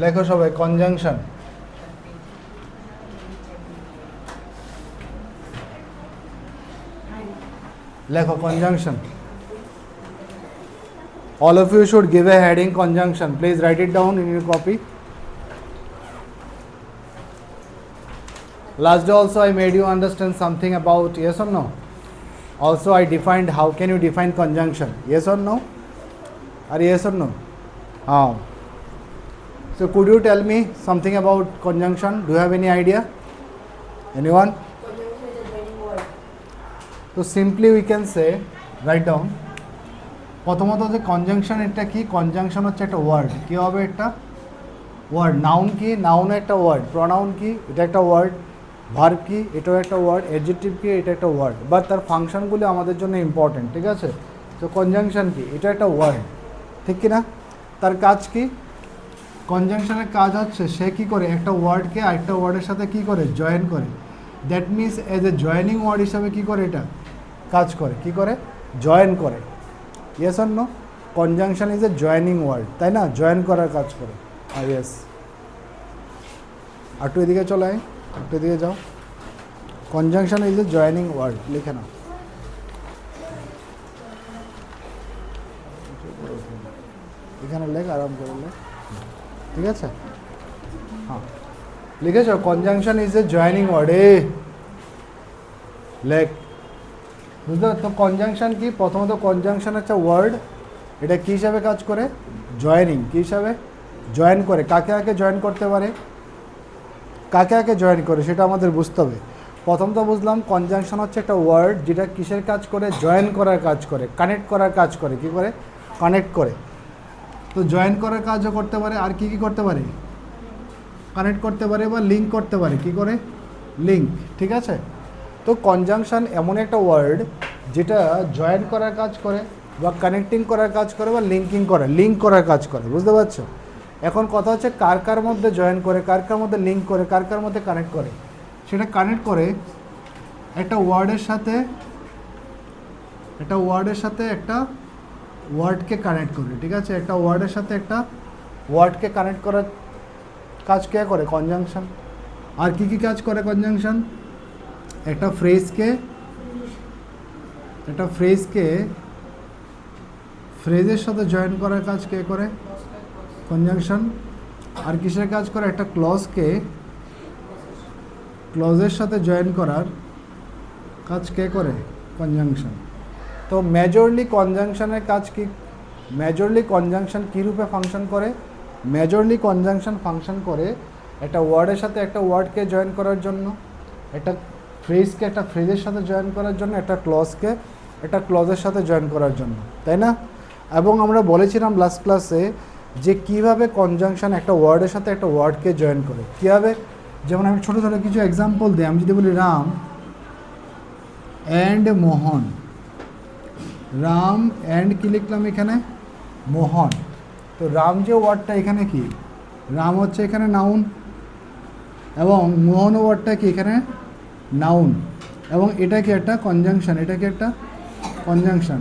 লেখো সবাই কনজাংশন। লেখো conjunction. All of you should give a heading conjunction. Please write it down in your copy. Last day also I made you understand something about, yes or no? Also I defined how can you define conjunction. Yes or no? Or yes or no? So could you tell me something about conjunction? Do you have any idea? Anyone? So simply we can say, write down. প্রথমত যে conjunction, এটা কি? Conjunction হচ্ছে একটা word. কী হবে? একটা word. Noun কি? Noun একটা ওয়ার্ড। প্রনাউন কি? এটা একটা ওয়ার্ড। ভার্ব কি? এটাও একটা ওয়ার্ড। অ্যাডজেক্টিভ কি? এটা একটা ওয়ার্ড। বাট তার ফাংশনগুলি আমাদের জন্য ইম্পর্টেন্ট, ঠিক আছে? তো কনজাংশন কি? এটা একটা ওয়ার্ড, ঠিক কি না? তার কাজ কি? কনজাংশনের কাজ হচ্ছে সে কী করে একটা ওয়ার্ডকে আরেকটা ওয়ার্ডের সাথে কী করে? জয়েন করে। That means as a joining word হিসাবে কী করে এটা কাজ করে? কী করে? জয়েন করে। Yes or no? Conjunction is a joining word, তাই না? জয়েন করার কাজ করে। ইয়েস। একটু এদিকে চলে আয়, একটু এদিকে যাও। Conjunction is a joining word, লিখে নাও। এখানে লেখ, আরাম করে লেখ, ঠিক আছে? হ্যাঁ, লিখেছ? Conjunction is a joining word. লেখ। বুঝতে তো কনজাংশন কি? প্রথমত কনজাংশন একটা ওয়ার্ড। এটা কী হিসাবে কাজ করে? জয়েনিং। কী হিসাবে? জয়েন করে। কাকে কাকে জয়েন করতে পারে? কাকে কাকে জয়েন করে সেটা আমাদের বুঝতে হবে। প্রথম তো বুঝলাম কনজাংশন হচ্ছে একটা ওয়ার্ড যেটা কিসের কাজ করে? জয়েন করার কাজ করে, কানেক্ট করার কাজ করে। কী করে? কানেক্ট করে। তো জয়েন করার কাজও করতে পারে। আর কী কী করতে পারে? কানেক্ট করতে পারে বা লিঙ্ক করতে পারে। কী করে? লিঙ্ক, ঠিক আছে? তো কনজাংশন এমন একটা ওয়ার্ড যেটা জয়েন করার কাজ করে বা কানেক্টিং করার কাজ করে বা লিঙ্কিং করে, লিঙ্ক করার কাজ করে। বুঝতে পারছো? এখন কথা হচ্ছে কার কার মধ্যে জয়েন করে, কার কার মধ্যে লিঙ্ক করে, কার কার মধ্যে কানেক্ট করে। সেটা কানেক্ট করে একটা ওয়ার্ডের সাথে, একটা ওয়ার্ডের সাথে একটা ওয়ার্ডকে কানেক্ট করে, ঠিক আছে? একটা ওয়ার্ডের সাথে একটা ওয়ার্ডকে কানেক্ট করার কাজ কে করে? কনজাংশন। আর কি কি কাজ করে কনজাংশন? একটা ফ্রেজকে ফ্রেজের সাথে জয়েন করার কাজ কে করে? কনজাংশন। আর কিসের কাজ করে? একটা ক্লজকে ক্লজের সাথে জয়েন করার কাজ কে করে? কনজাংশন। তো মেজরলি কনজাংশনের কাজ কি? মেজরলি কনজাংশন কী রূপে ফাংশন করে? মেজরলি কনজাংশন ফাংশন করে একটা ওয়ার্ডের সাথে একটা ওয়ার্ডকে জয়েন করার জন্য, একটা ফ্রেজকে একটা ফ্রেজের সাথে জয়েন করার জন্য, একটা ক্লজকে একটা ক্লজের সাথে জয়েন করার জন্য, তাই না? এবং আমরা বলেছিলাম লাস্ট ক্লাসে যে কীভাবে কনজাংশন একটা ওয়ার্ডের সাথে একটা ওয়ার্ডকে জয়েন করে। কীভাবে? যেমন আমি ছোটো ছোটো কিছু এক্সাম্পল দিই। আমি যদি বলি রাম অ্যান্ড মোহন, রাম অ্যান্ড কী লিখলাম এখানে? মোহন। তো রাম যে ওয়ার্ডটা এখানে কি? রাম হচ্ছে এখানে নাউন, এবং মোহন ওয়ার্ডটা কি এখানে? নাউন। এবং এটা কি একটা কনজাংশন, এটা কি একটা কনজাংশন।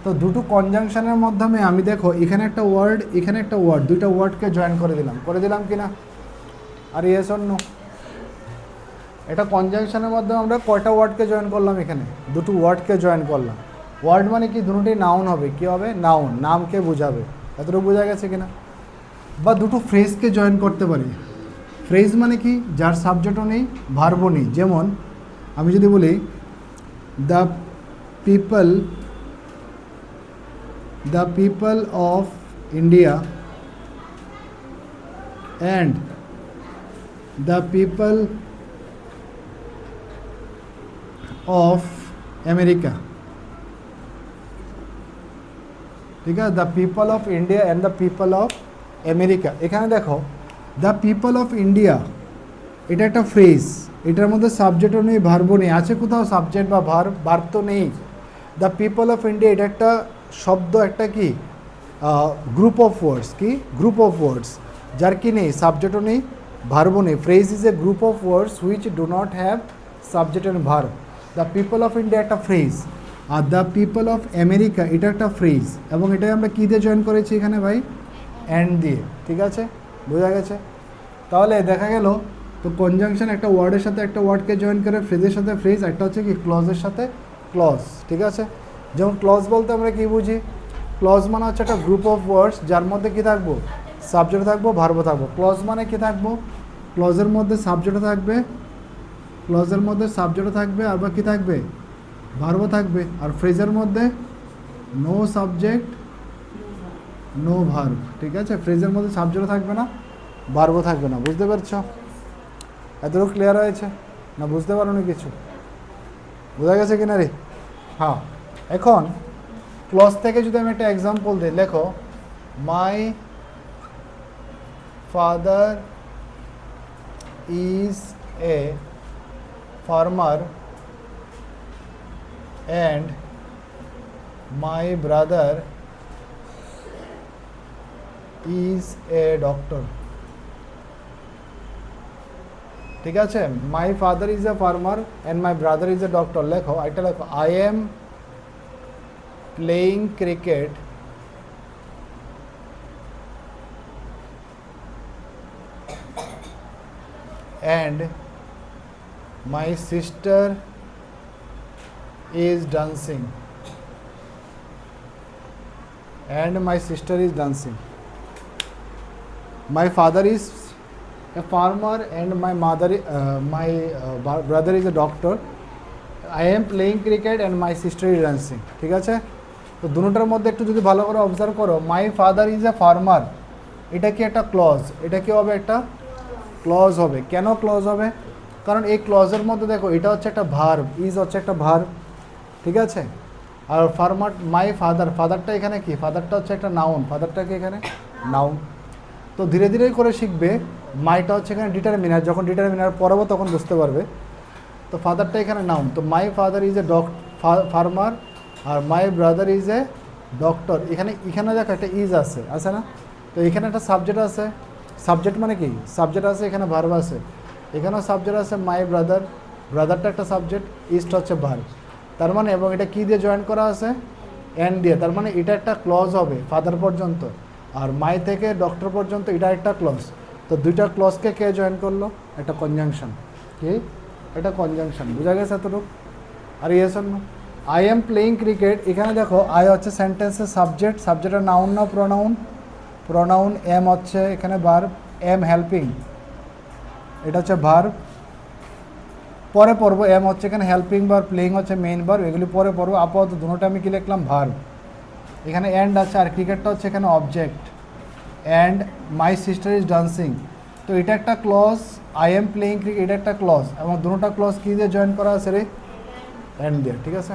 তো দুটো কনজাংশনের মাধ্যমে আমি দেখো এখানে একটা ওয়ার্ড, এখানে একটা ওয়ার্ড, দুইটা ওয়ার্ডকে জয়েন করে দিলাম কি না? আর ইয়েস অর নো? এটা কনজাংশনের মাধ্যমে আমরা কয়টা ওয়ার্ডকে জয়েন করলাম? এখানে দুটো ওয়ার্ডকে জয়েন করলাম। ওয়ার্ড মানে কি? দুটোই নাউন হবে। কী হবে? নাউন, নামকে বোঝাবে। এতটুকু বোঝা গেছে কিনা? বা দুটো ফ্রেজকে জয়েন করতে পারি। ফ্রেজ মানে কি? যার সাবজেক্টও নেই, ভার্বও নেই। যেমন আমি যদি বলি the people of India and the people of America, ঠিক আছে? The people of India and the people of America. এখানে দেখো দ্য পিপল অফ ইন্ডিয়া, এটা একটা ফ্রেজ, এটার মধ্যে সাবজেক্টও নেই, ভার্বও নেই। আছে কোথাও সাবজেক্ট বা ভার্ব তো নেই। দ্য পিপল অফ ইন্ডিয়া এটা একটা শব্দ, একটা কি গ্রুপ অফ ওয়ার্ডস, কি গ্রুপ অফ ওয়ার্ডস, যার কি নেই? সাবজেক্টও নেই, ভার্বও নেই। Phrase is a group of words which do not have subject and verb. The people of India একটা ফ্রেজ, আর দ্য পিপল অফ আমেরিকা এটা একটা ফ্রেজ, এবং এটাই আমরা কী দিয়ে জয়েন করেছি এখানে ভাই? অ্যান্ড দিয়ে, ঠিক আছে? বোঝা গেছে? তাহলে দেখা গেল তো কনজাংশন একটা ওয়ার্ডের সাথে একটা ওয়ার্ডকে জয়েন করে, ফ্রেজের সাথে ফ্রেজ, একটা হচ্ছে কি ক্লজের সাথে ক্লজ, ঠিক আছে? যেমন ক্লজ বলতে আমরা কি বুঝি? ক্লজ মানে হচ্ছে একটা গ্রুপ অফ ওয়ার্ডস যার মধ্যে কি থাকবো, সাবজেক্ট থাকবো, ভার্ব থাকবো। ক্লজ মানে কি থাকবো, ক্লজের মধ্যে সাবজেক্ট থাকবে, ক্লজের মধ্যে সাবজেক্ট থাকবে, আর বা কী থাকবে, ভার্ব থাকবে। আর ফ্রেজের মধ্যে নো সাবজেক্ট নো ভার্ব, ঠিক আছে? ফ্রেজের মধ্যে সাবজেক্ট থাকবে না, ভার্ব থাকবে না। বুঝতে পারছো? এতটুকু ক্লিয়ার হয়েছে না? বুঝতে পারো না কিছু? বোঝা গেছে কিনা রে? হ্যাঁ। এখন ক্লজ থেকে যদি আমি একটা এক্সাম্পল দিই, লেখো মাই father is a farmer and my brother is a doctor. ঠিক আছে? মাই father is a farmer and my brother is a doctor. লেখো, এটা লেখো, I am playing cricket and my sister is dancing, and my sister is dancing. My father is a farmer and my brother is a doctor. I am playing cricket and my sister is dancing. ঠিক আছে? তো দুটোটার মধ্যে একটু যদি ভালো করে observe করো, মাই father is a farmer, এটা কি একটা ক্লজ? এটা কি হবে? একটা ক্লজ হবে। কেন ক্লজ হবে? কারণ এই ক্লজের মধ্যে দেখো, এটা হচ্ছে একটা ভার্ব, ইজ হচ্ছে একটা ভার্ব, ঠিক আছে? আর ফার্মার, মাই ফাদার, ফাদারটা এখানে কি? ফাদারটা হচ্ছে একটা নাউন, ফাদারটা কি এখানে নাউন। তো ধীরে ধীরে করে শিখবে, মাইটা হচ্ছে এখানে ডিটারমিনার, যখন ডিটারমিনার পড়াবো তখন বুঝতে পারবে। তো ফাদারটা এখানে নাউন, তো my father is a farmer আর my brother is a doctor. এখানে দেখো একটা ইজ আছে না? তো এখানে একটা সাবজেক্ট আছে, সাবজেক্ট মানে কি? সাবজেক্ট আছে, এখানে ভার্ব আছে, এখানেও সাবজেক্ট আছে, মাই ব্রাদার, ব্রাদারটা একটা সাবজেক্ট, ইস্ট হচ্ছে ভার্ব। তার মানে, এবং এটা কী দিয়ে জয়েন করা আছে? এন্ড দিয়ে। তার মানে এটা একটা ক্লজ হবে ফাদার পর্যন্ত, আর মাই থেকে ডক্টর পর্যন্ত এটা একটা ক্লজ। তো দুইটা ক্লজকে কে জয়েন করলো? একটা কনজাংশন। কি? এটা কনজাংশন। বোঝা গেছে এতটুকু? আর yes or no? I am playing cricket, এখানে দেখো আই হচ্ছে সেন্টেন্সের সাবজেক্ট, সাবজেক্টের নাউন না প্রোনাউন? প্রোনাউন। এম হচ্ছে এখানে ভার্ব, এম হেল্পিং, এটা হচ্ছে ভার্ব, পরে পড়বো। এম হচ্ছে এখানে হেল্পিং ভার্ব, প্লেইং হচ্ছে মেইন ভার্ব, এগুলি পরে পড়বো। আপাতত দুটোটা আমি কি লিখলাম? ভার্ব। এখানে অ্যান্ড আছে, আর ক্রিকেটটা হচ্ছে এখানে object. And my sister is dancing, তো এটা একটা clause. I am playing cricket, এটা একটা ক্লজ, এবং দুটোটা ক্লজ কী দিয়ে জয়েন করা আছে রে? অ্যান্ড দিয়ে। ঠিক আছে?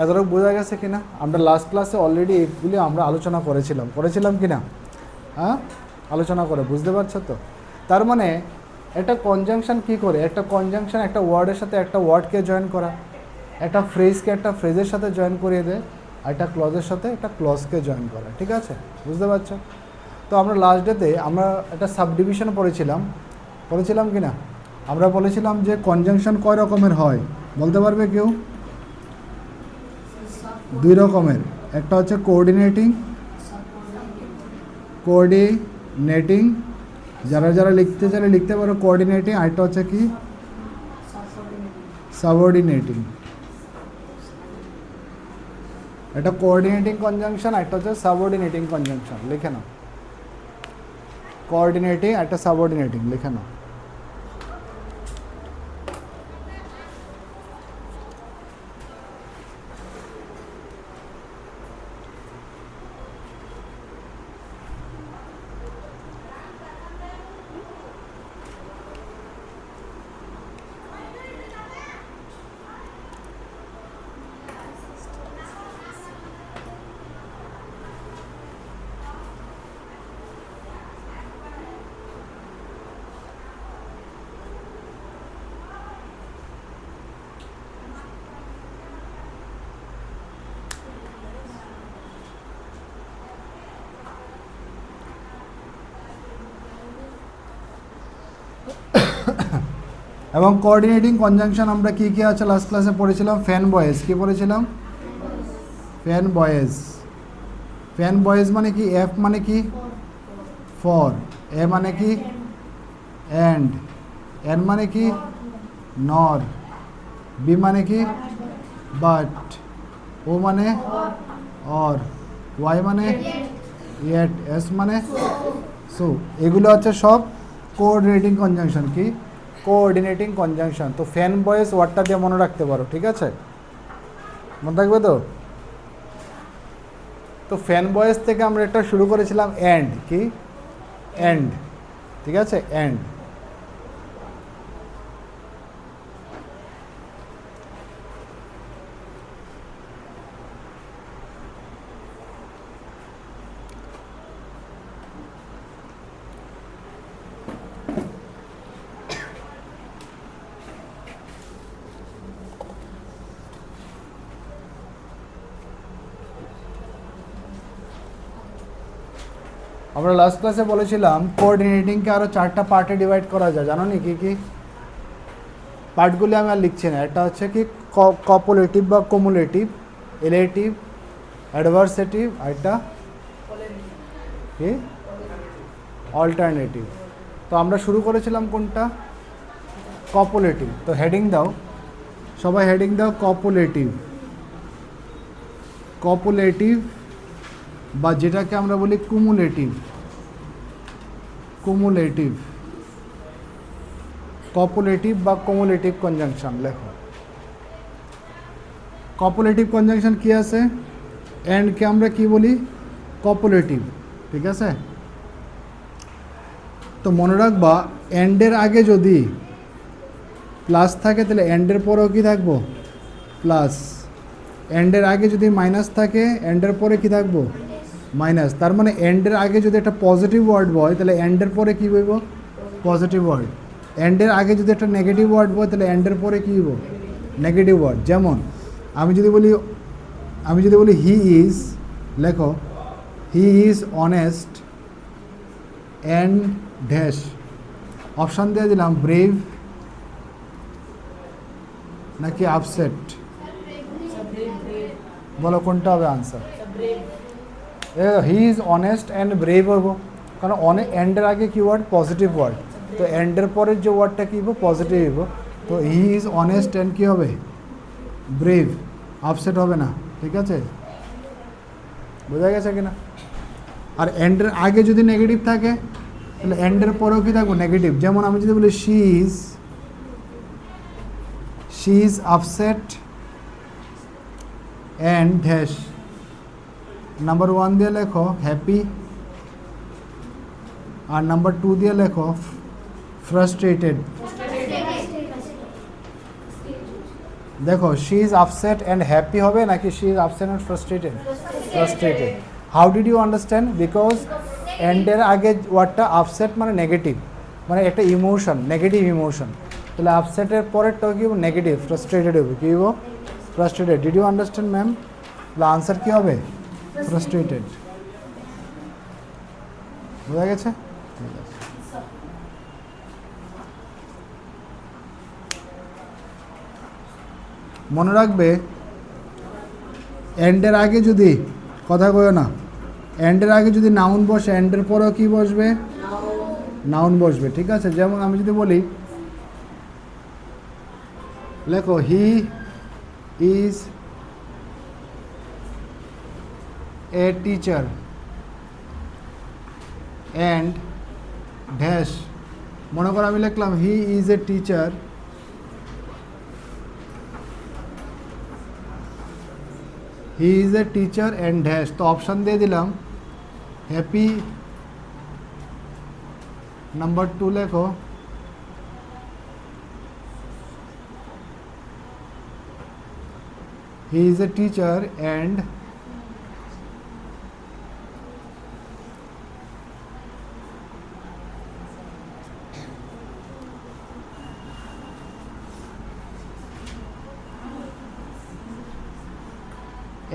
এতটুকু বোঝা গেছে কিনা? আমরা লাস্ট ক্লাসে অলরেডি এগুলি আমরা আলোচনা করেছিলাম কি না? হ্যাঁ, আলোচনা করে, বুঝতে পারছো তো? তার মানে একটা কনজাংশন কী করে? একটা কনজাংশন একটা ওয়ার্ডের সাথে একটা ওয়ার্ডকে জয়েন করা, একটা ফ্রেজকে একটা ফ্রেজের সাথে জয়েন করিয়ে দেয়, আর একটা ক্লজের সাথে একটা ক্লজকে জয়েন করা। ঠিক আছে? বুঝতে পারছো? তো আমরা লাস্ট ডেতে আমরা একটা সাবডিভিশন পড়েছিলাম কি না? আমরা বলেছিলাম যে কনজাংশন কয় রকমের হয়, বলতে পারবে কেউ? দুই রকমের। একটা হচ্ছে কোঅর্ডিনেটিং, যারা লিখতে চাইলে লিখতে পারো কোঅর্ডিনেটিং। আরেকটা হচ্ছে কি? সাবঅর্ডিনেটিং। এটা কোঅর্ডিনেটিং কনজাংশন, একটা হচ্ছে সাবঅর্ডিনেটিং কনজাংশন। লিখে নাও, কোঅর্ডিনেটিং একটা সাবঅর্ডিনেটিং, লিখে নাও। এবং কোঅর্ডিনেটিং কনজাংশন আমরা কী কী আছে লাস্ট ক্লাসে পড়েছিলাম? Fan boys. কী পড়েছিলাম? Fan boys. ফ্যান বয়েজ মানে কি? এফ মানে কি? ফর, এ মানে কি অ্যান্ড, এন মানে কি নর, বি মানে কি বাট, ও মানে অর, ওয়াই মানে ইয়েট, এস মানে সো। এগুলো হচ্ছে সব কোঅর্ডিনেটিং কনজাংশন। কি কোঅর্ডিনেটিং কনজাংশন। তো ফ্যান বয়েস ওয়ার্ডটা দিয়ে মনে রাখতে পারো, ঠিক আছে? মনে থাকবে তো? তো ফ্যান বয়েস থেকে আমরা এটা শুরু করেছিলাম অ্যান্ড, কি অ্যান্ড, ঠিক আছে, অ্যান্ড। আমরা লাস্ট ক্লাসে বলেছিলাম কোঅর্ডিনেটিংকে আরও 4টা পার্টে ডিভাইড করা যায়, জানো নি কী কী? পার্টগুলি আমি আর লিখছি না। এটা হচ্ছে কি কপোলেটিভ বা কমুলেটিভ, এলেটিভ, অ্যাডভার্সেটিভ, আর এটা কি অল্টারনেটিভ। তো আমরা শুরু করেছিলাম কোনটা? কপোলেটিভ। তো হেডিং দাও, সবাই হেডিং দাও কপোলেটিভ। কপোলেটিভ বা যেটাকে আমরা বলি কুমুলেটিভ, কুমুলেটিভ, কপোলেটিভ বা কুমুলেটিভ কনজাংশন লেখো। কপোলেটিভ কনজাংশন কি আছে? এন্ডকে আমরা কি বলি? কপোলেটিভ, ঠিক আছে? তো মনে রাখবা এন্ডের আগে যদি প্লাস থাকে তাহলে এন্ডের পরেও কি থাকবো? প্লাস। এন্ডের আগে যদি মাইনাস থাকে এন্ডের পরে কি থাকবো? মাইনাস। তার মানে এন্ডের আগে যদি একটা পজিটিভ ওয়ার্ড বয় তাহলে এন্ডের পরে কী বলবো? Positive word. এন্ডের আগে যদি একটা নেগেটিভ ওয়ার্ড বয় তাহলে এন্ডের পরে কী হইব? Negative word. যেমন আমি যদি বলি হি ইজ, লেখো he is honest and dash, option দিয়ে দিলাম ব্রেভ নাকি আপসেট, বলো কোনটা হবে answer? He is honest and brave হইব, কারণ এন্ডের আগে কি ওয়ার্ড? Positive word. তো এন্ডের পরের যে ওয়ার্ডটা কী হইব? পজিটিভ হইব। তো হি ইজ অনেস্ট অ্যান্ড কী হবে? ব্রেভ, আপসেট হবে না, ঠিক আছে? বোঝা গেছে কিনা? আর এন্ডের আগে যদি নেগেটিভ থাকে তাহলে এন্ডের পরেও কি থাকবো? নেগেটিভ। যেমন আমি যদি বলি she is upset and dash, number 1 দিয়ে লেখো হ্যাপি, আর নাম্বার 2 দিয়ে লেখো ফ্রাস্ট্রেটেড। দেখো she is upset and happy হবে নাকি she is upset and frustrated? Frustrated. How did you understand? Because এন্ডের আগে ওয়ার্ডটা আপসেট মানে নেগেটিভ, মানে একটা ইমোশন, নেগেটিভ ইমোশন। তাহলে আপসেটের পরেরটাও কি নেগেটিভ, ফ্রাস্ট্রেটেড হবে। কী হবো? Frustrated. Did you understand ma'am? তাহলে আনসার কী হবে? ফ্রাস্ট্রেটেড। বোঝা গেছে? ঠিক আছে। মনে রাখবে এন্ডের আগে যদি, কথা কইও না, এন্ডের আগে যদি নাউন বসে এন্ডের পরেও কি বসবে? নাউন বসবে, ঠিক আছে? যেমন আমি যদি বলি, লেখো he is a teacher and dash, মনে করো আমি লিখলাম he is a teacher he is a teacher and dash. তো অপশান দিয়ে দিলাম হ্যাপি, নাম্বার 2 লেখো he is a teacher and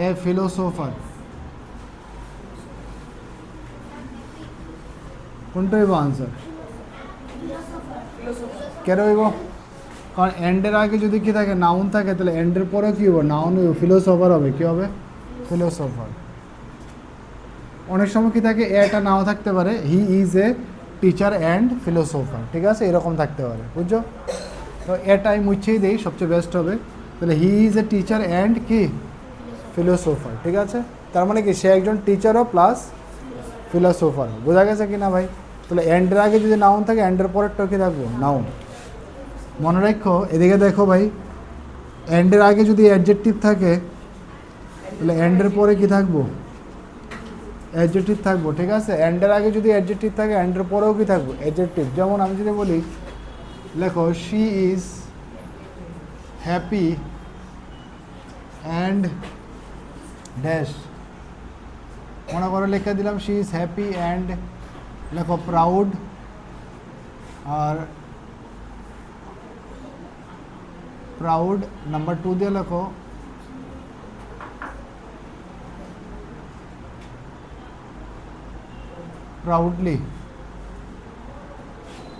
a philosopher. কোনটা হইব আনসার? কেন হইব? কারণ এন্ডের আগে যদি কি থাকে? নাউন থাকে, তাহলে এন্ডের পরেও কী হইব? নাউন হইব, ফিলোসোফার হবে। কী হবে? ফিলোসোফার। অনেক সময় কি থাকে এটা নাও থাকতে পারে, he is a teacher and philosopher, ঠিক আছে, এরকম থাকতে পারে, বুঝছো? তো এটাই মুছেই দেই, সবচেয়ে বেস্ট হবে। তাহলে he is a teacher and কি ফিলোসোফার, ঠিক আছে। তার মানে কি সে একজন টিচারও প্লাস ফিলোসোফারও, বোঝা গেছে কি না ভাই? তাহলে অ্যান্ডের আগে যদি নাউন থাকে অ্যান্ডের পরেরটাও কি থাকবো, নাউন। মনে রাখো, এদিকে দেখো ভাই, অ্যান্ডের আগে যদি অ্যাডজেক্টিভ থাকে তাহলে অ্যান্ডের পরে কি থাকবো, অ্যাডজেক্টিভ থাকবো, ঠিক আছে। অ্যান্ডের আগে যদি অ্যাডজেক্টিভ থাকে অ্যান্ডের পরেও কি থাকবো, অ্যাডজেক্টিভ। যেমন আমি যদি বলি, লেখো she is happy and dash, মনে করো লিখে দিলাম শি ইজ হ্যাপি অ্যান্ড, লেখো প্রাউড, আর প্রাউড নাম্বার 2 দিয়ে লেখো প্রাউডলি,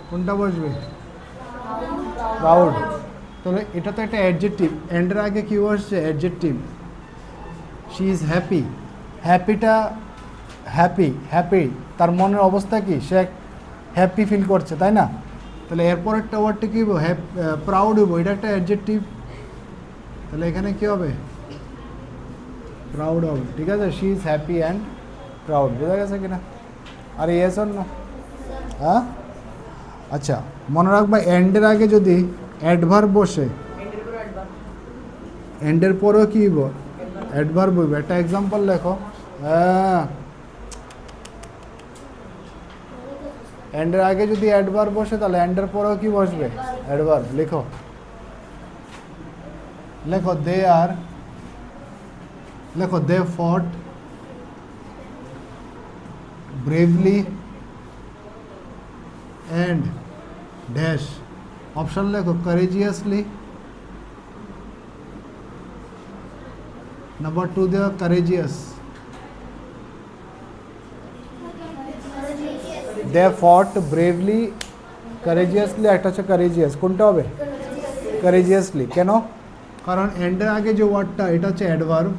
কোনটা বসবে, প্রাউড। তাহলে এটা তো একটা অ্যাডজেক্টিভ, এন্ডের আগে কি বসছে, অ্যাডজেক্টিভ। শি ইজ হ্যাপি, হ্যাপিটা হ্যাপি, হ্যাপি তার মনের অবস্থা কি, সে হ্যাপি ফিল করছে, তাই না? তাহলে এরপর একটা ওয়ার্ডটা কী হবো, প্রাউড হবো, এটা একটা অ্যাডজেক্টিভ। তাহলে এখানে কী হবে, প্রাউড হবে, ঠিক আছে। She is happy and proud, বোঝা গেছে কিনা? আর ইয়েস অর নো? হ্যাঁ, আচ্ছা মনে রাখবা, এন্ডের আগে যদি অ্যাডভার্ব বসে, এন্ডের পরেও কি হইব, অ্যাডভার্ব হইব। একটা এক্সাম্পল লেখো, হ্যাঁ, এন্ডের আগে যদি অ্যাডভার্ব বসে তাহলে এন্ডের পরেও কি বসবে, অ্যাডভার্ব। লেখো, লেখো দে আর, লেখো দে ফট ব্রেভলি অ্যান্ড ড্যাশ, অপশন লেখো courageously, নাম্বার 2 দেওয়া courageous, they fought bravely, courageously, একটা হচ্ছে courageous, কোনটা হবে, courageously। কেন? কারণ এন্ডের আগে যে ওয়ার্ডটা এটা হচ্ছে অ্যাডভার্ব,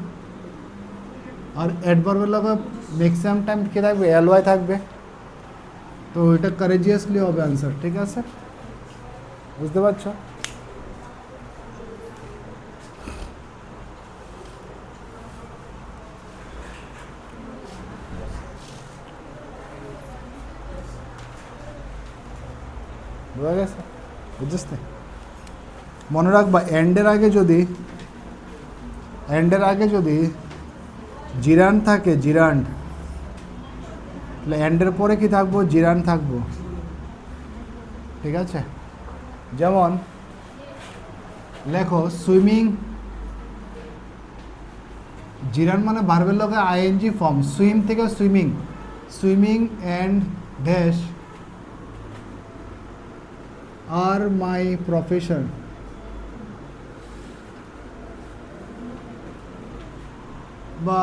আর অ্যাডভার্বের লগে ম্যাক্সিমাম টাইম কি থাকবে, এলওয়াই থাকবে, তো এটা courageously হবে আনসার, ঠিক আছে, বুঝতে পারছো? বোঝা গেছে, বুঝতে? মনে রাখবা, এন্ডের আগে যদি জিরান্ড থাকে, জিরান্ড, তাহলে এন্ডের পরে কি থাকবো, জিরান্ড থাকবো, ঠিক আছে। যেমন লেখো সুইমিং, জিরান্ড মানে ভার্বের লগে আইএনজি ফর্ম, সুইম থেকে সুইমিং, সুইমিং অ্যান্ড ড্যাশ আর মাই প্রফেশন, বা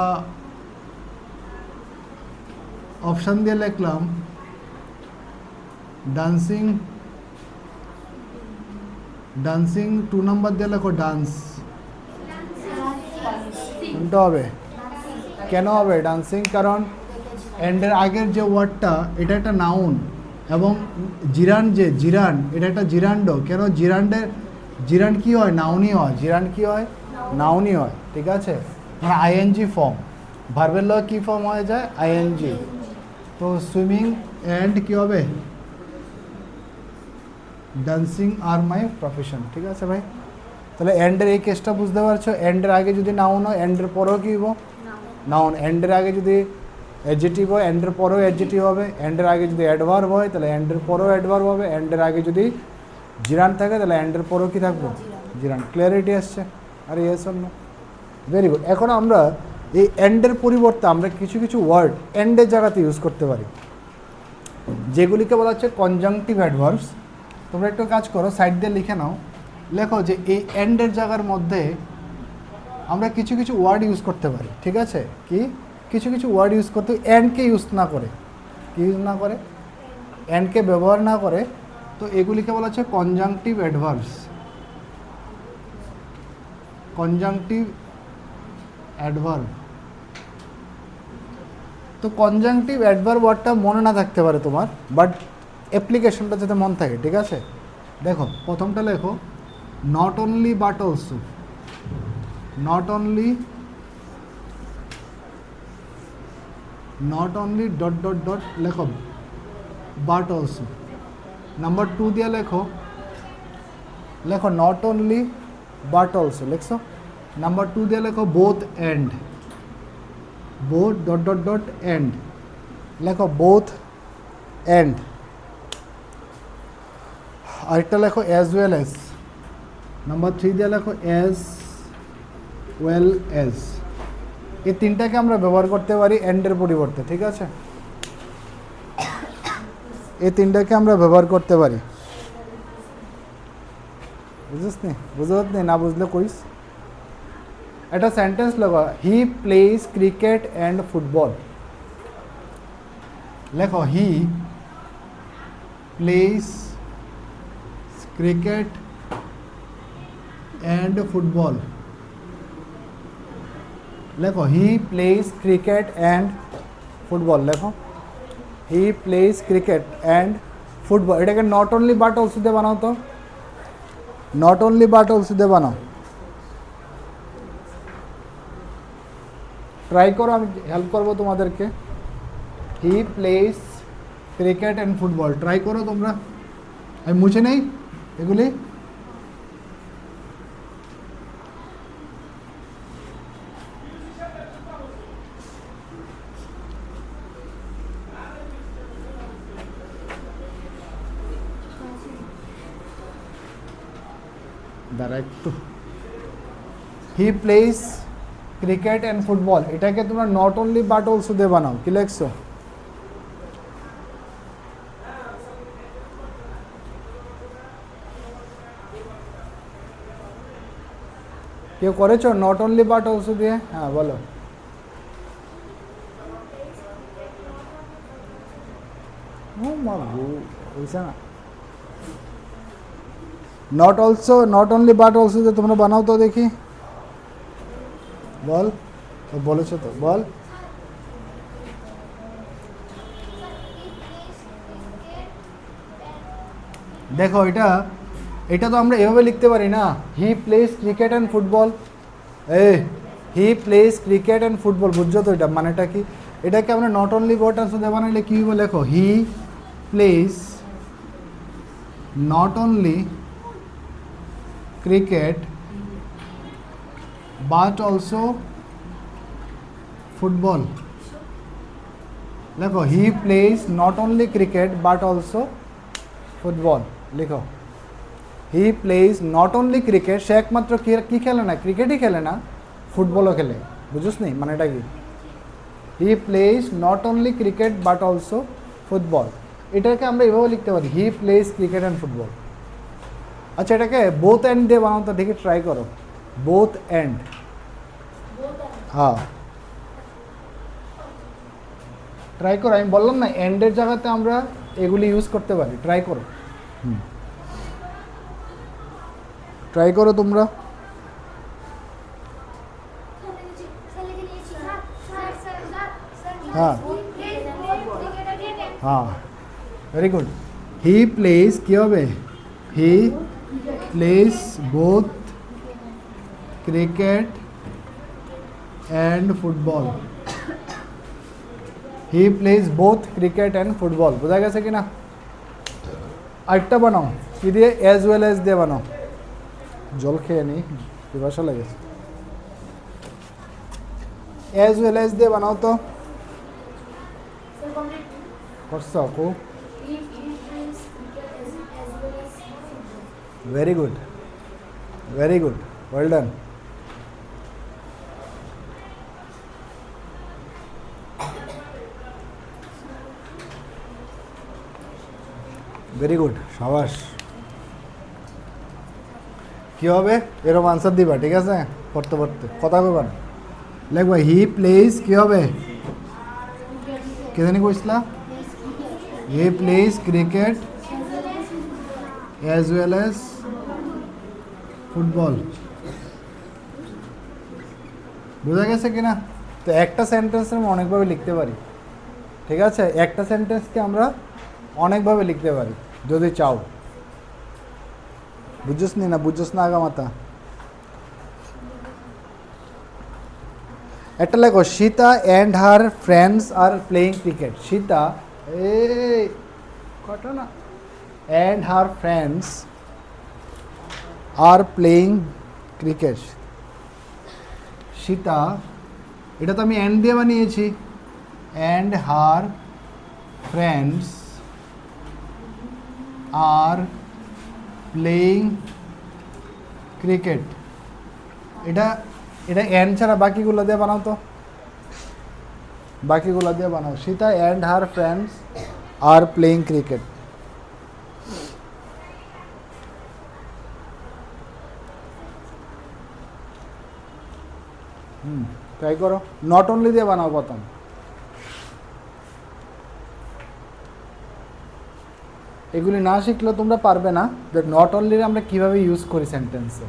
অপশান দিয়ে লিখলাম ডান্সিং, 2 নম্বর দিয়ে লেখো ডান্স, কোনটা হবে, কেন হবে ডান্সিং? কারণ এন্ডের আগের যে ওয়ার্ডটা এটা একটা নাউন, এবং জিরান্ড, যে জিরান্ড এটা একটা জিরান্ড, কেন জিরান্ড কি হয়, নাউনই হয়, জিরান্ড কি হয়, নাউনই হয়, ঠিক আছে। মানে আইএনজি ফর্ম, ভার্বের লগে কি ফর্ম হয়ে যায়, আইএনজি। তো সুইমিং অ্যান্ড কি হবে, ডান্সিং আর মাই প্রফেশন, ঠিক আছে ভাই। তাহলে এন্ডের এই কেসটা বুঝতে পারছো, এন্ডের আগে যদি নাউন হয় এন্ডের পরেও কি হবো, নাউন। এন্ডের আগে যদি অ্যাডজেক্টিভ হয় এন্ডের পরেও অ্যাডজেক্টিভ হবে, এন্ডের আগে যদি অ্যাডভার্ব হয় তাহলে এন্ডের পরেও অ্যাডভার্ব হবে, এন্ডের আগে যদি জিরান্ড থাকে তাহলে এন্ডের পরেও কি থাকবো, জিরান্ড। ক্লিয়ারিটি আসছে? আর yes or no? Very good. এখন আমরা এই এন্ডের পরিবর্তে আমরা কিছু কিছু ওয়ার্ড এন্ডের জায়গাতে ইউজ করতে পারি, যেগুলিকে বলা হচ্ছে কনজাংটিভ অ্যাডভার্বস। তোমরা একটু কাজ করো, সাইড দিয়ে লিখে নাও, লেখো যে এই এন্ডের জায়গার মধ্যে আমরা কিছু কিছু ওয়ার্ড ইউজ করতে পারি, ঠিক আছে। কি কিছু কিছু ওয়ার্ড ইউজ করতে, এন্ডকে ইউজ না করে, কি ইউজ না করে, এন্ডকে ব্যবহার না করে, তো এগুলিকে বলা হচ্ছে কনজাংটিভ অ্যাডভার্বস। Conjunctive adverb. তো কনজাংটিভ অ্যাডভার্ব ওয়ার্ডটা মনে না থাকতে পারে তোমার, বাট অ্যাপ্লিকেশনটা যাতে মন থাকে, ঠিক আছে? দেখো প্রথমটা লেখো not only but also, not only dot dot dot লেখো বাট অলসো। নাম্বার 2 দিয়ে লেখো নট অনলি বাট অলসো লিখছো। নাম্বার 2 দিয়ে লেখো both and, both dot dot dot and লেখো বোথ এন্ড। আরেকটা লেখো অ্যাজ ওয়েল অ্যাজ। নাম্বার 3 দিয়ে লেখো অ্যাজ ওয়েল অ্যাজ। এই তিনটাকে আমরা ব্যবহার করতে পারি এন্ডের পরিবর্তে, ঠিক আছে? এই তিনটাকে আমরা ব্যবহার করতে পারি, বুঝিস নি? বুঝত নি? না বুঝলে কইস। একটা সেন্টেন্স লেখো he plays cricket and football. লেখো he plays cricket and football. লেখো he plays cricket and football. লেখো he plays cricket and football. এটাকে নট অনলি বাট অলসো দিয়ে বানাও তো, নট অনলি বাট অলসো দিয়ে বানাও। ট্রাই করো, আমি হেল্প করবো তোমাদেরকে। হি plays cricket and football, try করো তোমরা। আমি মুছে নেই এগুলি। দাঁড়া একটু। হি প্লেস ক্রিকেট অ্যান্ড ফুটবল, এটাকে তোমরা নট অনলি বাট অলসো দিয়ে বানাও। কি লিখছো? কেউ করেছো নট অনলি বাট অলসো দিয়ে? হ্যাঁ বলো। Not also, not only but also দিয়ে তোমরা বানাও তো দেখি। বল, বলেছো তো, বল। দেখো এটা তো আমরা এভাবে লিখতে পারি না, হি plays cricket and football. He plays cricket and football, বুঝছো তো এটা মানেটা কি? এটাকে আমরা নট অনলি বাট অলসো দিয়ে বানাইলে কী হবে? লেখো he plays not only cricket but also football. লেখো he plays not only cricket but also football. লিখো he plays not only cricket, সে একমাত্র কি খেলে না, ক্রিকেটই খেলে না, ফুটবলও খেলে। বুঝিস নি মানেটা কি? হি plays not only cricket but also football. এটাকে আমরা এভাবে লিখতে পারি, হি প্লেস ক্রিকেট অ্যান্ড ফুটবল। আচ্ছা এটাকে বোথ এন্ড দিয়ে বানাও তো দেখি, ট্রাই করো। বোথ এন্ড, হ্যাঁ ট্রাই করো। আমি বললাম না এন্ডের জায়গাতে আমরা এগুলি ইউজ করতে পারি, ট্রাই করো। ট্রাই করো তোমরা। হ্যাঁ হ্যাঁ ভেরি গুড। হি প্লেস কী হবে? He plays both cricket and football. He plays both cricket and football. বোঝা গেছে কি না? আরেকটা বানাও, কি দিয়ে? অ্যাজ ওয়েল অ্যাজ দিয়ে বানাও। জল খেয়ে নিই, পিপাসা লেগেছে। অ্যাজ ওয়েল অ্যাজ দিয়ে বানাও তো। করছো কো? Very good, very good, well done. Very good, সাবাস। কী হবে? এরকম আনসার দিবা, ঠিক আছে? পড়তে পড়তে কথা কইবা না, লিখবা হি প্লেস কী হবে? কে জানি কইসলা? He plays cricket as well as football. বোঝা গেছে কিনা? তো একটা সেন্টেন্সে আমরা অনেকভাবে লিখতে পারি। ঠিক আছে, একটা সেন্টেন্সকে আমরা অনেকভাবে লিখতে পারি যদি চাও। বুঝছস নি না বুঝছস না আগামাতা? একটা লেখো, Sita and her friends are playing cricket. Sita এই ঘটনা and her friends are playing cricket. Sita, এটা তো আমি অ্যান্ড দিয়ে বানিয়েছি, and her friends are playing cricket. এটা এটা অ্যান্ড ছাড়া বাকিগুলো দিয়ে বানাও তো, বাকিগুলো দিয়ে বানাও। Sita and her friends are playing cricket. Try করো, নট অনলি দিয়ে বানাও প্রথম। এগুলি না শিখলে তোমরা পারবে না যে নট অনলি আমরা কিভাবে ইউজ করি সেন্টেন্সে।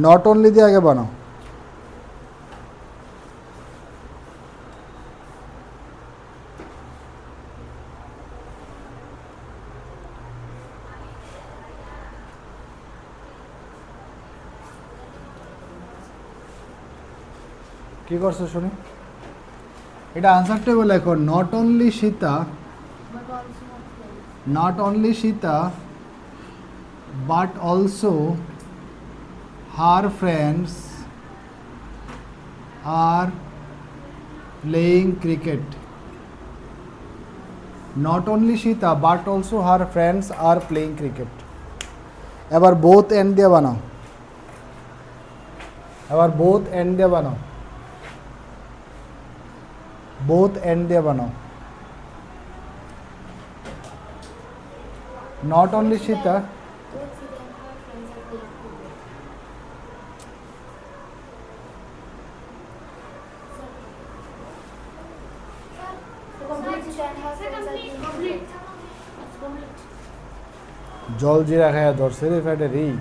নট অনলি দিয়ে আগে বানাও। কি করছো শুনি? এটা আনসারটা লেখো, not only Sita, not only Sita but also her friends are playing cricket. Not only Sita but also her friends are playing cricket. এবার বোথ এন্ড দিয়ে বানাও, এবার বোথ এন্ড দিয়ে বানাও, বোথ এন্ড দিয়ে বানাও। নট অনলি সীতা, জল জিরা খায়া ধরছে রে ফ্যাটের এই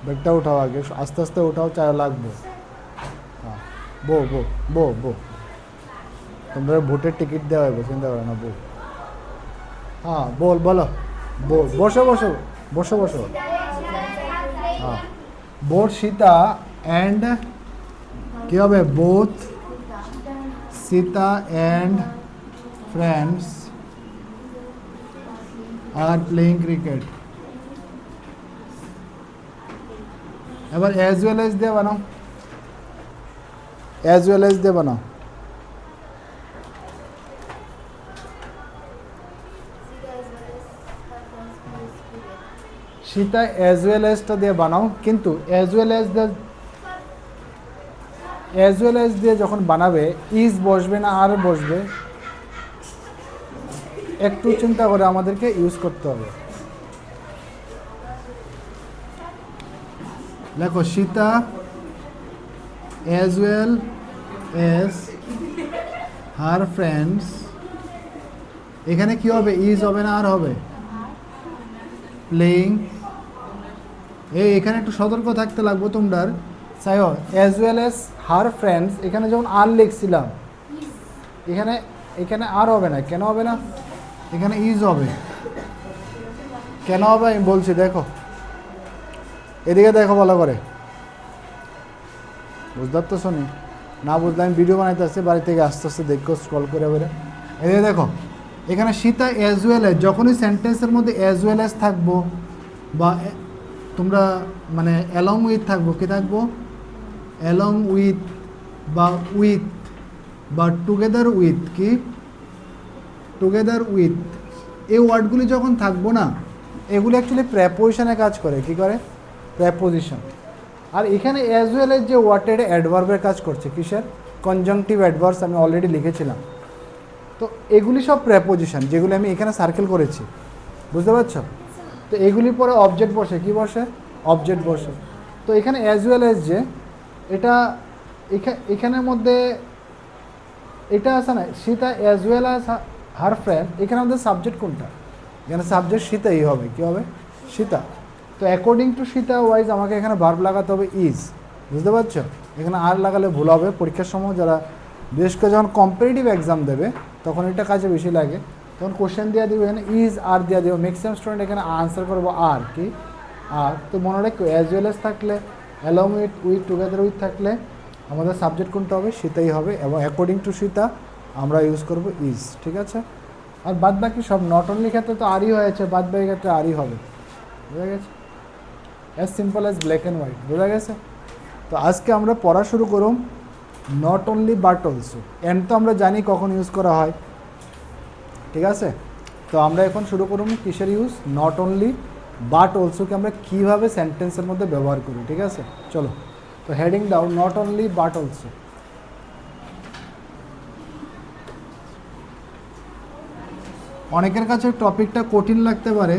ব্যাগটা উঠাও আগে, আস্তে আস্তে উঠাও, চা লাগবে। হ্যাঁ বো বো বো বো, তোমরা ভোটের টিকিট দেওয়া হবে, চিন্তা করো না, বো। হ্যাঁ বল, বলো, বল, বসো বসো বসো বসো। হ্যাঁ, বোথ সীতা অ্যান্ড কি হবে, both Sita and friends are playing cricket. এবার অ্যাজ ওয়েল এজ দিয়ে বানাও, অ্যাজ ওয়েল এজ দিয়ে বানাও। সীতা অ্যাজ ওয়েল এজটা দিয়ে বানাও, কিন্তু অ্যাজ ওয়েল এজ দিয়ে, অ্যাজ ওয়েল এজ দিয়ে যখন বানাবে ইজ বসবে না আর বসবে, একটু চিন্তা করে আমাদেরকে ইউজ করতে হবে। দেখো, Sita as well as her friends, এখানে কি হবে, ইজ হবে না আর হবে প্লেইং। এখানে একটু সতর্ক থাকতে লাগবো তোমরার। চাই as well as her friends, এখানে যখন আর লিখছিলাম এখানে, এখানে আর হবে না, কেন হবে না, এখানে ইজ হবে। কেন হবে আমি বলছি, দেখো এদিকে দেখো ভালো করে, বুঝতে তো শুনি না, বুঝলে আমি ভিডিও বানাইতে আসছি, বাড়ি থেকে আস্তে আস্তে দেখো, স্ক্রল করে বেরো। এদিকে দেখো, এখানে সীতা অ্যাজ ওয়েল এজ, যখনই সেন্টেন্সের মধ্যে অ্যাজ ওয়েল এজ থাকবো বা তোমরা মানে অ্যালং উইথ থাকবো, কি থাকবো, অ্যালং উইথ বা উইথ বা টুগেদার উইথ, কি টুগেদার উইথ, এই ওয়ার্ডগুলি যখন থাকবো না, এগুলি অ্যাকচুয়ালি প্রেপোজিশনে কাজ করে। কি করে, প্রেপোজিশন। আর এখানে অ্যাজ ওয়েল এজ যে ওয়ার্ডটা, এটা অ্যাডভার্বের কাজ করছে, কিসের, কনজাংটিভ অ্যাডভার্বস, আমি অলরেডি লিখেছিলাম। তো এগুলি সব প্রেপোজিশন, যেগুলি আমি এখানে সার্কেল করেছি, বুঝতে পারছো? তো এগুলির পরে অবজেক্ট বসে, কি বসে, অবজেক্ট বসে। তো এখানে অ্যাজ ওয়েল এজ যে এটা, এখানের মধ্যে এটা আছে না, Sita as well as her friend, এখানে আমাদের সাবজেক্ট কোনটা, এখানে সাবজেক্ট সীতাই হবে, কি হবে, সীতা। তো অ্যাকর্ডিং টু সীতা ওয়াইজ আমাকে এখানে ভার্ব লাগাতে হবে ইজ, বুঝতে পারছো? এখানে আর লাগালে ভুল হবে। পরীক্ষার সময় যারা বিশেষ করে যখন কম্পিটিটিভ এক্সাম দেবে তখন এটা কাজে বেশি লাগে, তখন কোশ্চেন দেওয়া দিব এখানে ইজ আর দেওয়া দিব, ম্যাক্সিমাম স্টুডেন্ট এখানে আনসার করবো আর কি আর। তো মনে রাখো অ্যাজ ওয়েল এজ থাকলে, অ্যালং উইথ টুগেদার উইথ থাকলে আমাদের সাবজেক্ট কোনটা হবে? সীতাই হবে, এবং অ্যাকর্ডিং টু সীতা আমরা ইউজ করব ইজ, ঠিক আছে? আর বাদ বাকি সব নট অনলি ক্ষেত্রে তো আরই হয়েছে, বাদ বাকি ক্ষেত্রে আরই হবে, বোঝা গেছে? As simple as black and white, বোঝা গেছে? তো আজকে আমরা পড়া শুরু করুন not only but also. And তো আমরা জানি কখন ইউজ করা হয়, ঠিক আছে? তো আমরা এখন শুরু করুন কিসের ইউজ? নট অনলি বাট অলসোকে আমরা কীভাবে সেন্টেন্সের মধ্যে ব্যবহার করি, ঠিক আছে? চলো, তো হেডিং দাও নট অনলি বাট অলসো। অনেকের কাছে টপিকটা কঠিন লাগতে পারে,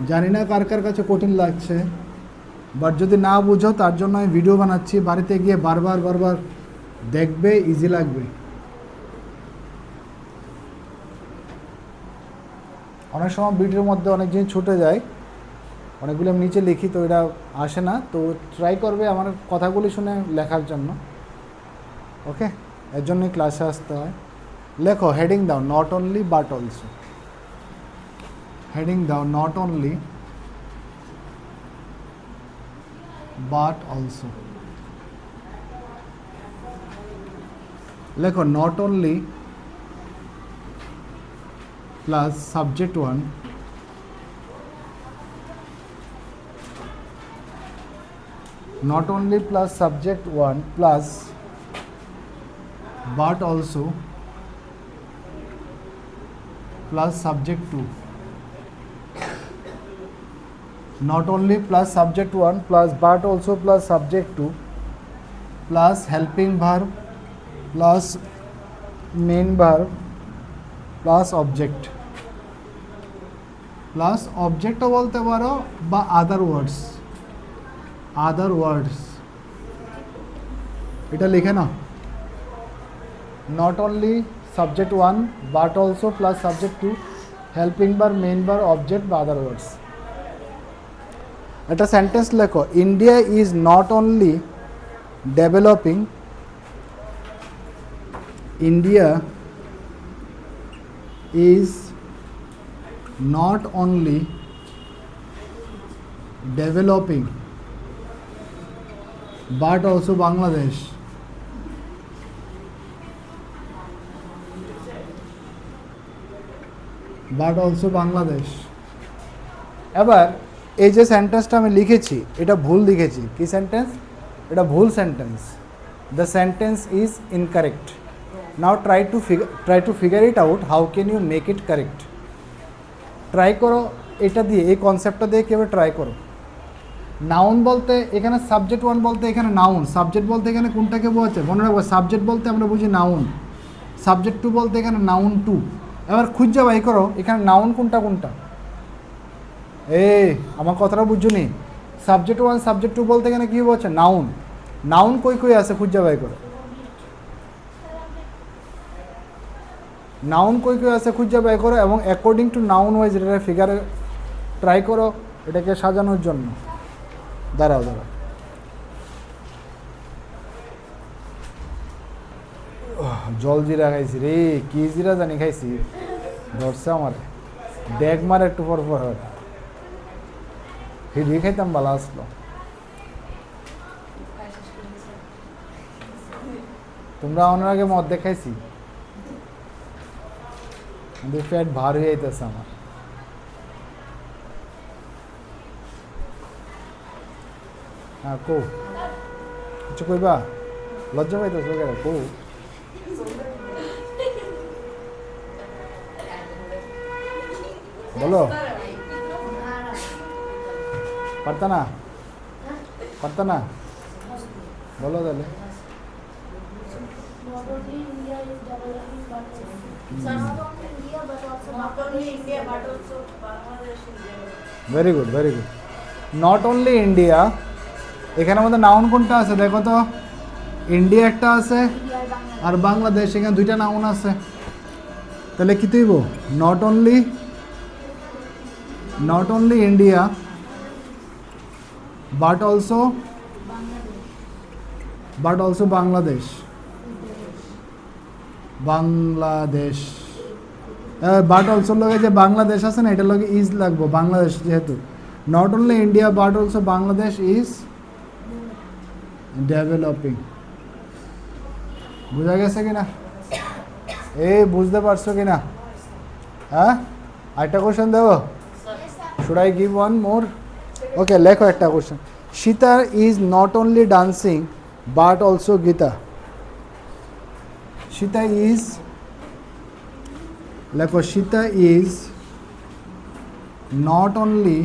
জানি না কার কার কাছে কঠিন লাগছে, বাট যদি না বুঝো তার জন্য আমি ভিডিও বানাচ্ছি, বাড়িতে গিয়ে বারবার দেখবে, ইজি লাগবে। অনেক সময় ভিডিওর মধ্যে অনেক জিনিস ছুটে যায়, অনেকগুলো আমি নিচে লিখি তো এটা আসে না, তো ট্রাই করবে আমার কথাগুলি শুনে লেখার জন্য, ওকে? এর জন্যই ক্লাসে আসতে হয়। লেখো, হেডিং দাও not only but also. Heading দাও নট অনলি বাট অলসো। লেখো not only plus subject one not only plus subject 1 plus but also plus subject 2, not only plus subject 1 plus but also plus subject 2 plus helping verb plus main verb plus object plus object বলতে পারো বা other words এটা লিখে না, not only subject 1 but also plus subject 2 helping bar, main bar, object বা আদার ওয়ার্ডস। একটা sentence লেখো, India is not only developing, India is not only developing but also Bangladesh এবার এই যে সেন্টেন্সটা আমি লিখেছি এটা ভুল লিখেছি। কি সেন্টেন্স? এটা ভুল sentence. The sentence is incorrect. Now try to figure it out, how can you make it correct. Try করো এটা দিয়ে, এই কনসেপ্টটা দিয়ে কীভাবে ট্রাই করো। নাউন বলতে এখানে সাবজেক্ট 1 বলতে এখানে নাউন, সাবজেক্ট বলতে এখানে কোনটাকে বোঝাচ্ছে মনে রাখবো, সাবজেক্ট বলতে আমরা বুঝি নাউন, সাবজেক্ট 2 বলতে এখানে নাউন 2। এবার খুঁজে বাই করো এখানে নাউন কোনটা। আমার কথাটা বুঝছো নি? সাবজেক্ট 1 সাবজেক্ট 2 বলতে এখানে কী বলছে? নাউন কই আছে খুঁজে বাই করো। নাউন কই আছে খুঁজে বাই করো, এবং অ্যাকর্ডিং টু নাউন ওয়াইজ এটা ফিগারে ট্রাই করো এটাকে সাজানোর জন্য। দাঁড়াও জল জিরা খাইছি রে, কি জিরা জানি খাইছি, ধরছে আমার ড্যাগ মার একটু পর হিডি খাইতাম ভালো আসলো। তোমরা অনেক আগে মদ দেখাইছি, পেট ভার হয়ে যাইতেছে আমার। হ্যাঁ কো কিছু কইবা? লজ্জা পাইতেছ কো? বলো, পারতা না বলো তাহলে। Very good not only India. এখানে আমাদের নাউন কোনটা আছে দেখো তো, ইন্ডিয়া একটা আছে আর বাংলাদেশ, এখানে দুইটা নাউন আছে। তাহলে কি তুইব? Not only India but also Bangladesh. But অলসোর লগে যে বাংলাদেশ আছে না, এটার লগে ইজ লাগবো, বাংলাদেশ যেহেতু not only India but also Bangladesh is developing. বুঝা গেছে কিনা? বুঝতে পারছো কিনা? হ্যাঁ, আরেকটা কোশ্চেন দেবো? Should I give one more? Okay, লেখো একটা question. Sita is not only dancing but also Gita. Sita is, লেখো, Sita is not only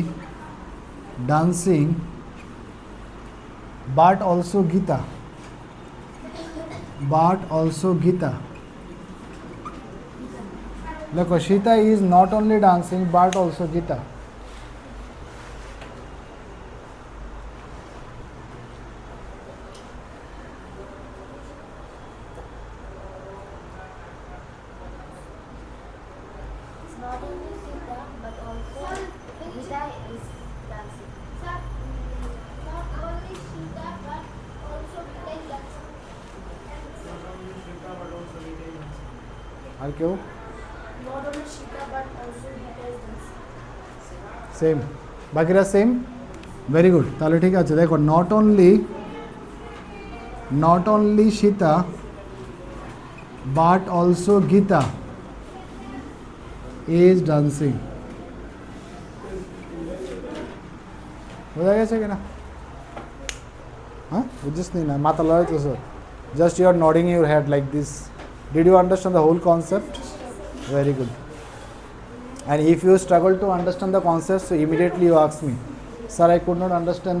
dancing but also Gita. লেখো, Sita is not only dancing but also Gita. Not only Sita but also Gita is dancing. Sir, not only Sita but also Gita is dancing. আর কেউ? Not only Sita but also Gita is dancing. Same, বাকিরা same. Very good, তাহলে ঠিক আছে। দেখো, not only Sita but also Gita is dancing. বোঝা গেছে কিনা? হ্যাঁ, বুঝিস নি না, মাথা লড়াইতেছ, just you are nodding your head like this. Did you understand the whole concept? Very good. And if you struggle to understand the concept, so immediately you ask me, sir, I could not understand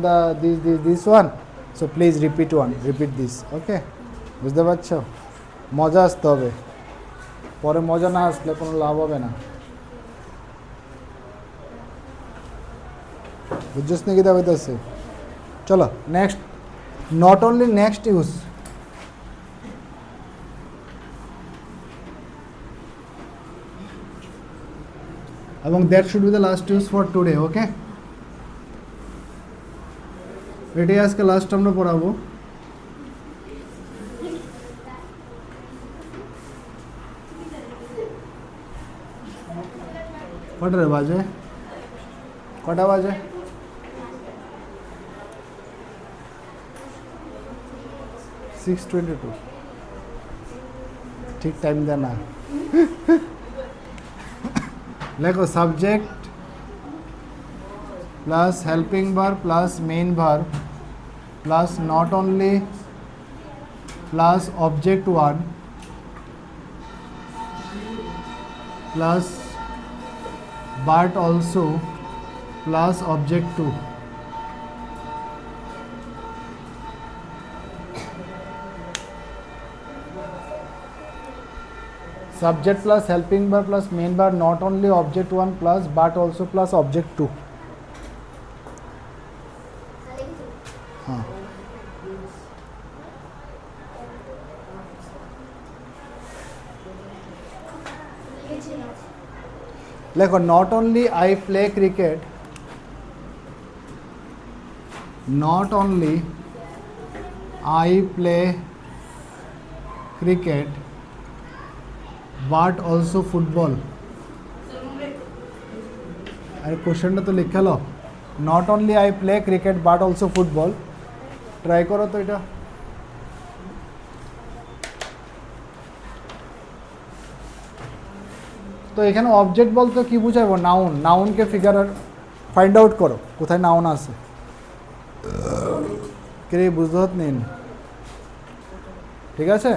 this one, so please repeat this. Okay, বুঝতে পারছো? মজা আসতে হবে, পরে মজা না আসলে কোনো লাভ হবে না। বুঝছিস নাকি? তা হইতেছে। চলো next. Not only next use, এবং that should be the last use for today. Okay, এটাই আজকে লাস্ট আমরা পড়াবো। কটা বাজে? 6:22। ঠিক টাইম দেয় না। লেখো, subject plus helping verb plus main verb plus not only plus object 1 plus but also plus object 2। Subject plus helping verb plus main verb, not only object 1 plus but also plus object 2. हाँ, देखो, not only I play cricket, not only I play cricket but also football. আরে কোশ্চেনটা তো লিখালো, not only I play cricket but also football. Try করো তো এটা। তো এখানে অবজেক্ট বলতে কি বুঝাইবো? নাউন। নাউনকে ফাইন্ড আউট করো কোথায় নাউন আছে। কে বুঝতে হত নিন, ঠিক আছে?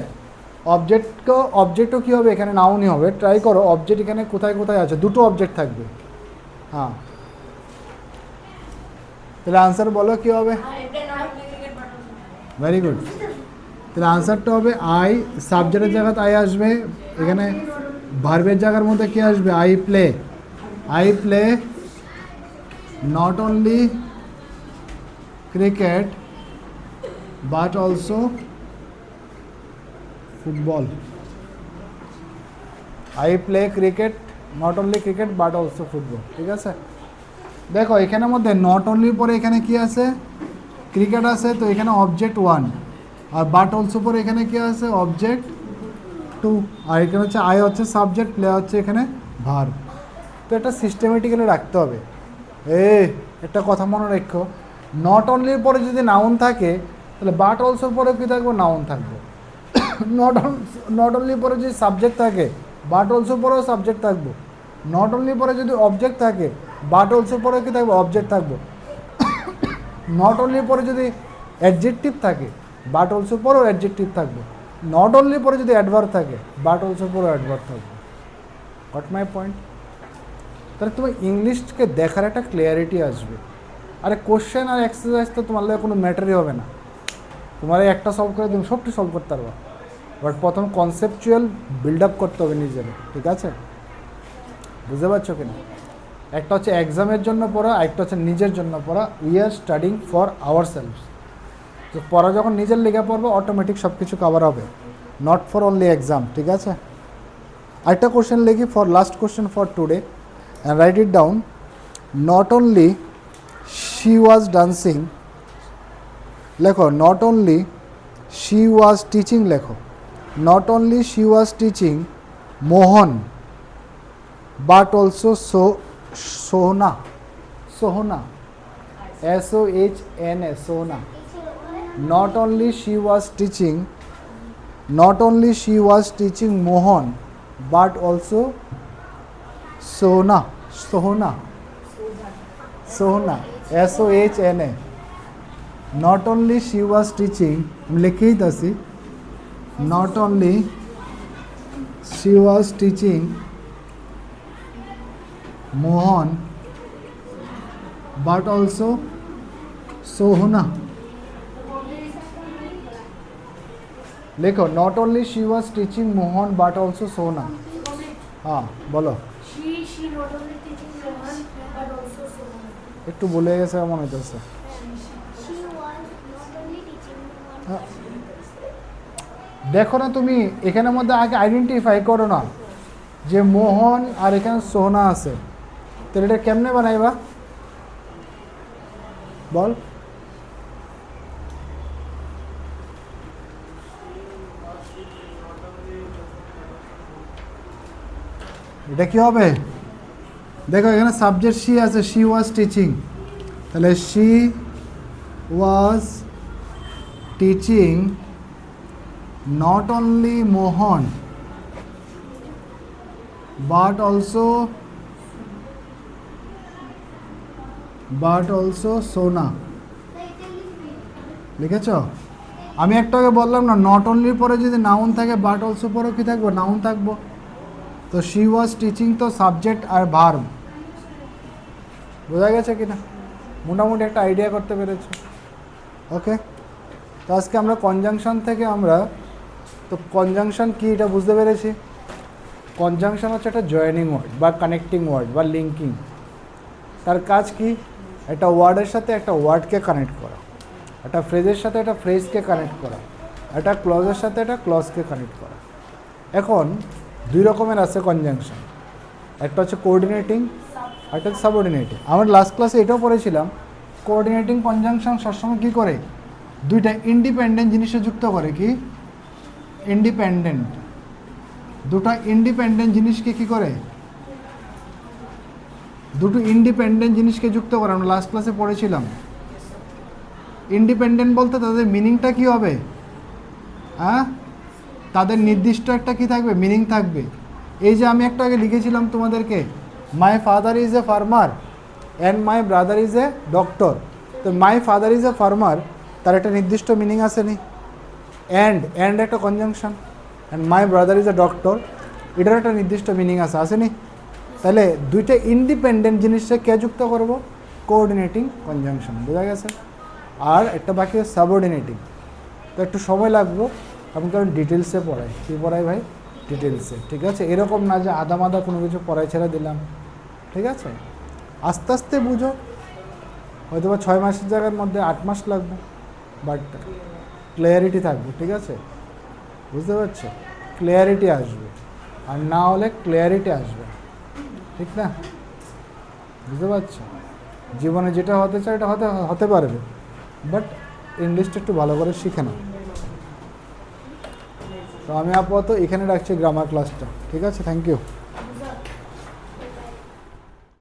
অবজেক্টও কী হবে? এখানে নাউনই হবে। ট্রাই করো, অবজেক্ট এখানে কোথায় কোথায় আছে। দুটো অবজেক্ট থাকবে। হ্যাঁ, তাহলে আনসার বলো কী হবে? Very good. তাহলে আনসারটা হবে আই, সাবজেক্টের জায়গাতে আই আসবে, এখানে ভার্বের জায়গার মধ্যে কী আসবে? I play not only cricket but also football. I play cricket, not only cricket but also football। ঠিক আছে? দেখো এখানের মধ্যে নট অনলির পরে এখানে কি আছে, ক্রিকেট আছে, তো এখানে অবজেক্ট 1, আর বাট অলসো পরে এখানে কি আছে, অবজেক্ট 2, আর এখানে হচ্ছে আই হচ্ছে সাবজেক্ট, প্লে হচ্ছে এখানে ভার্ব। তো এটা সিস্টেমেটিক্যালি রাখতে হবে। একটা কথা মনে রেখো, নট অনলির পরে যদি নাউন থাকে তাহলে বাট অলসোর পরে কী থাকবে, নাউন থাকবে। নট অনলির পরে যদি সাবজেক্ট থাকে বাট অলসোর পরেও সাবজেক্ট থাকবে। নট অনলির পরে যদি অবজেক্ট থাকে বাট অলসোর পরে কী থাকবে, অবজেক্ট থাকবে। নট অনলির পরে যদি অ্যাডজেক্টিভ থাকে বাট অলসোর পরেও অ্যাডজেক্টিভ থাকবে। নট অনলির পরে যদি অ্যাডভার্ব থাকে বাট অলসোর পরেও অ্যাডভার্ব থাকবে। Got my point? তাহলে তোমার ইংলিশকে দেখার একটা ক্লিয়ারিটি আসবে। আরে কোশ্চেন আর এক্সারসাইজ তো তোমার লাগে কোনো ম্যাটারই হবে না, তোমার একটা সলভ করে তুমি সবটি সলভ করতে পারবা, বাট প্রথম কনসেপচুয়াল বিল্ড আপ করতে হবে নিজের, ঠিক আছে? বুঝতে পারছো কিনা? একটা হচ্ছে এক্সামের জন্য পড়া, একটা হচ্ছে নিজের জন্য পড়া। We are studying for our selves. তো পড়া যখন নিজের লেগে পড়বে অটোমেটিক সব কিছু কভার হবে, নট ফর অনলি এক্সাম, ঠিক আছে? আরেকটা কোশ্চেন লিখি, for last question for today, and write it down. Not only she was dancing, লেখো not only she was teaching, লেখো not only she was teaching Mohan but also Sohna, Sohna, SOHNA, Sohna. Not only she was teaching Mohan, but also Sohna, Sohna, SOHNA. Not only she was teaching, লিখে দিতেছি, not only she was teaching Mohan, but also Sohna. লেখো not only she was teaching Mohan but also Sohna. হ্যাঁ বলো। She not only teaching Mohan but also Sohana. একটু বলে গেছে মনে হইতেছে। She was not only teaching Mohan. দেখো না তুমি এখানের মধ্যে আগে আইডেন্টিফাই করো না যে মোহন আর এখানে সোহনা আছে, তাহলে এটা কেমনে বানাইবা বল? এটা কি হবে? দেখো এখানে সাবজেক্ট শি আছে, শি ওয়াজ টিচিং, তাহলে she was teaching not only Mohan but also সোনা। লিখেছ? আমি একটু আগে বললাম না, নট অনলির পরে যদি নাউন থাকে বাট অলসো পরেও কি থাকবো, নাউন থাকবো। তো শি ওয়াজ টিচিং তো সাবজেক্ট আর ভার্ব, বোঝা গেছে কিনা? মোটামুটি একটা আইডিয়া করতে পেরেছো, ওকে? তো আজকে আমরা কনজাংশন থেকে তো কনজাংশন কি এটা বুঝতে পেরেছি। কনজাংশন হচ্ছে একটা জয়েনিং ওয়ার্ড বা কানেক্টিং ওয়ার্ড বা লিঙ্কিং। তার কাজ কি? একটা ওয়ার্ডের সাথে একটা ওয়ার্ডকে কানেক্ট করা, একটা ফ্রেজের সাথে একটা ফ্রেজকে কানেক্ট করা, একটা ক্লজের সাথে একটা ক্লজকে কানেক্ট করা। এখন দুই রকমের আছে কনজাংশন, একটা হচ্ছে কোঅর্ডিনেটিং, একটা হচ্ছে সাবঅর্ডিনেটিং। আমরা লাস্ট ক্লাসে এটাও পড়েছিলাম, কোঅর্ডিনেটিং কনজাংশন সবসময় কী করে, দুইটা ইন্ডিপেন্ডেন্ট জিনিসে যুক্ত করে। কি? ইন্ডিপেন্ডেন্ট, দুটো ইন্ডিপেন্ডেন্ট জিনিসকে কী করে, দুটো ইন্ডিপেন্ডেন্ট জিনিসকে যুক্ত করে। আমরা লাস্ট ক্লাসে পড়েছিলাম ইন্ডিপেন্ডেন্ট বলতে তাদের মিনিংটা কী হবে, হ্যাঁ? তাদের নির্দিষ্ট একটা কি থাকবে, মিনিং থাকবে। এই যে আমি একটা আগে লিখেছিলাম তোমাদেরকে, my father is a farmer and my brother is a doctor. তো my father is a farmer, তার একটা নির্দিষ্ট মিনিং আসেনি। অ্যান্ড একটা conjunction, and my brother is a doctor, এটার একটা নির্দিষ্ট মিনিং আসেনি। তাহলে দুইটা ইন্ডিপেন্ডেন্ট জিনিসটা কে যুক্ত করবো, কোঅর্ডিনেটিং কনজাংশন, বোঝা গেছে? আর একটা বাকি সাবঅর্ডিনেটিং, তো একটু সময় লাগবে, আমি কারণ ডিটেলসে পড়াই। কী পড়াই ভাই? ডিটেলসে, ঠিক আছে? এরকম না যে আধা মাদা কোনো কিছু পড়াই ছেড়ে দিলাম, ঠিক আছে? আস্তে আস্তে বুঝো, হয়তো বা 6 মাসের জায়গার মধ্যে 8 মাস লাগবে, বাট ক্লিয়ারিটি থাকবে, ঠিক আছে? বুঝতে পারছো? ক্লিয়ারিটি আসবে, আর না হলে ক্লিয়ারিটি আসবে, ঠিক না? বুঝতে পারছো? জীবনে যেটা হতে চায় এটা হতে হতে পারবে, বাট ইংলিশটা একটু ভালো করে শিখে নাও। তো আমি আপাতত এখানে রাখছি গ্রামার ক্লাসটা, ঠিক আছে? Thank you.